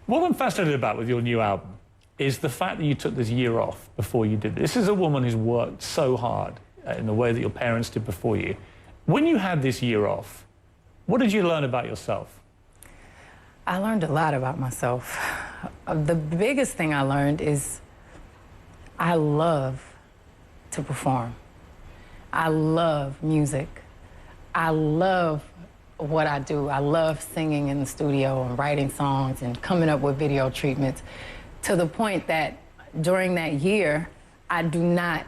What I'm fascinated about with your new album is the fact that you took this year off before you did this. This is a woman who's worked so hard in the way that your parents did before you. When you had this year off, what did you learn about yourself? I learned a lot about myself. The biggest thing I learned is I love to perform. I love music. I love what I do. I love singing in the studio and writing songs and coming up with video treatments, to the point that during that year, I do not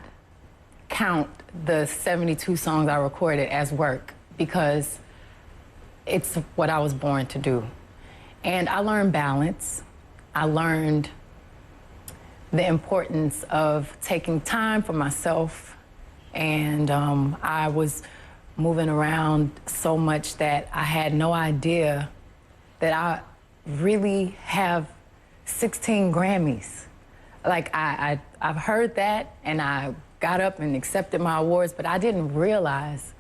count the 72 songs I recorded as work, because it's what I was born to do. And I learned balance. I learned the importance of taking time for myself. And I was moving around so much that I had no idea that I really have 16 Grammys. Like, I've heard that, and I got up and accepted my awards, but I didn't realize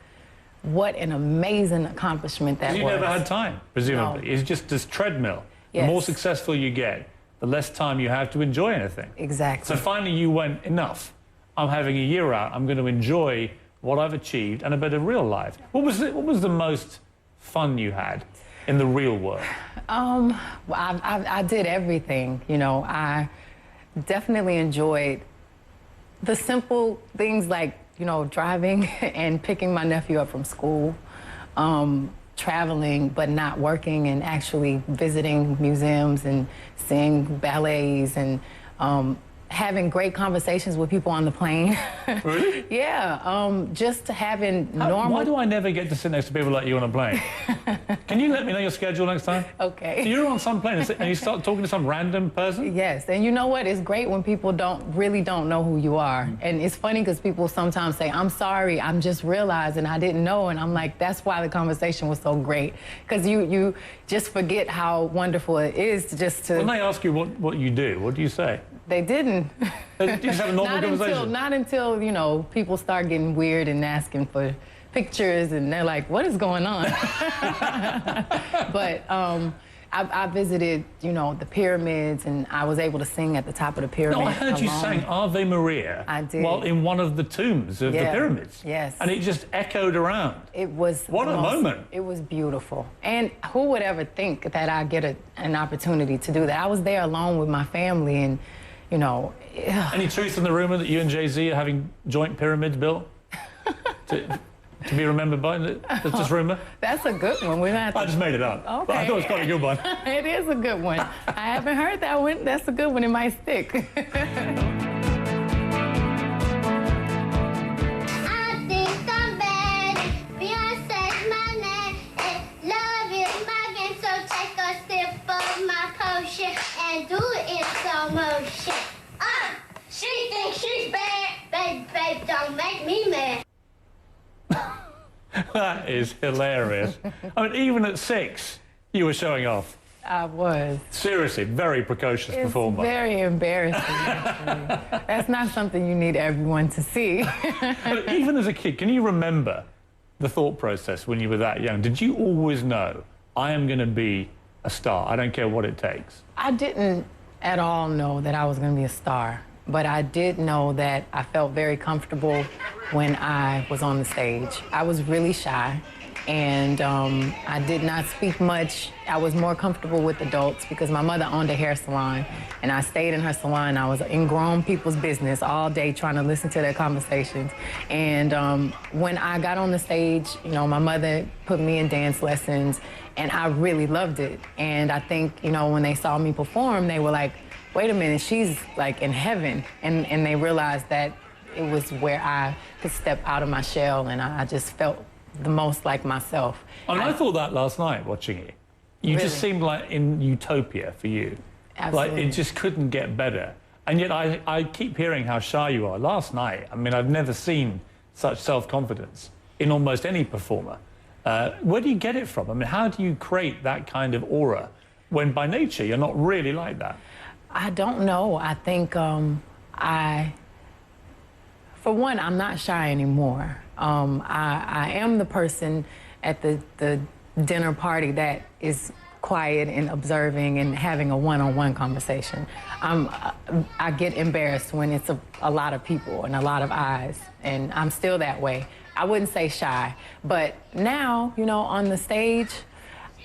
what an amazing accomplishment that was. You never had time, presumably. No. It's just this treadmill. Yes. The more successful you get, the less time you have to enjoy anything. Exactly. So finally you went, enough. I'm having a year out. I'm going to enjoy what I've achieved and a bit of real life. What was the most fun you had in the real world? Well, I did everything, you know. I definitely enjoyed the simple things like, you know, driving and picking my nephew up from school, traveling but not working, and actually visiting museums and seeing ballets, and having great conversations with people on the plane. Really? Yeah, just having normal... Why do I never get to sit next to people like you on a plane? Can you let me know your schedule next time? Okay. So you're on some plane and you start talking to some random person? Yes, and you know what? It's great when people really don't know who you are. And it's funny because people sometimes say, I'm sorry, I'm just realizing I didn't know. And I'm like, that's why the conversation was so great. Because you just forget how wonderful it is just to... When they ask you what you do, what do you say? They didn't. You just have a normal conversation? Not until, you know, people start getting weird and asking for pictures, and they're like, what is going on? But I visited, you know, the pyramids, and I was able to sing at the top of the pyramid. No, I heard you sang Ave Maria. I did. While in one of the tombs of the pyramids. Yes. And it just echoed around. It was... What a moment. It was beautiful. And who would ever think that I'd get an opportunity to do that? I was there alone with my family, and, you know... Any truth in the rumor that you and Jay-Z are having joint pyramids built? To be remembered by? That's just rumor? That's a good one. I just made it up. Okay. But I thought it was quite a good one. It is a good one. I haven't heard that one. That's a good one. It might stick. I think I'm bad. Beyonce's my name, and love is my game. So take a sip of my potion and do it in slow motion. She thinks she's bad. Babe, don't make me mad. That is hilarious. I mean, even at 6, you were showing off. I was. Seriously, very precocious performer. It's very embarrassing, actually. That's not something you need everyone to see. But even as a kid, can you remember the thought process when you were that young? Did you always know, I am going to be a star, I don't care what it takes? I didn't at all know that I was going to be a star, but I did know that I felt very comfortable when I was on the stage. I was really shy, and I did not speak much. I was more comfortable with adults because my mother owned a hair salon, and I stayed in her salon. I was in grown people's business all day trying to listen to their conversations. And when I got on the stage, you know, my mother put me in dance lessons, and I really loved it. And I think, you know, when they saw me perform, they were like, wait a minute, she's like in heaven. And they realized that it was where I could step out of my shell, and I just felt the most like myself. I mean, I thought that last night watching it. You Really? just seemed like in utopia for you. Absolutely. Like, it just couldn't get better. And yet I keep hearing how shy you are. Last night, I mean, I've never seen such self-confidence in almost any performer. Where do you get it from? I mean, how do you create that kind of aura when by nature you're not really like that? I don't know. I think for one, I'm not shy anymore. I am the person at the dinner party that is quiet and observing and having a one-on-one conversation. I get embarrassed when it's a lot of people and a lot of eyes, and I'm still that way. I wouldn't say shy, but now, you know, on the stage,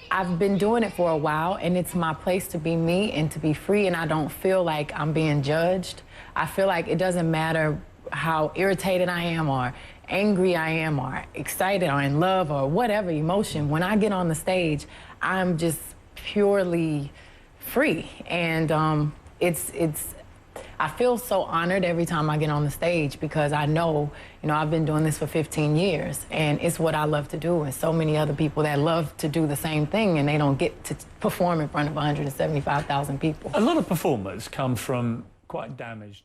I've been doing it for a while, and it's my place to be me and to be free, and I don't feel like I'm being judged. I feel like it doesn't matter how irritated I am or angry I am or excited or in love or whatever emotion. When I get on the stage, I'm just purely free, and I feel so honored every time I get on the stage because I know, you know, I've been doing this for 15 years and it's what I love to do, and so many other people that love to do the same thing and they don't get to perform in front of 175,000 people. A lot of performers come from quite damaged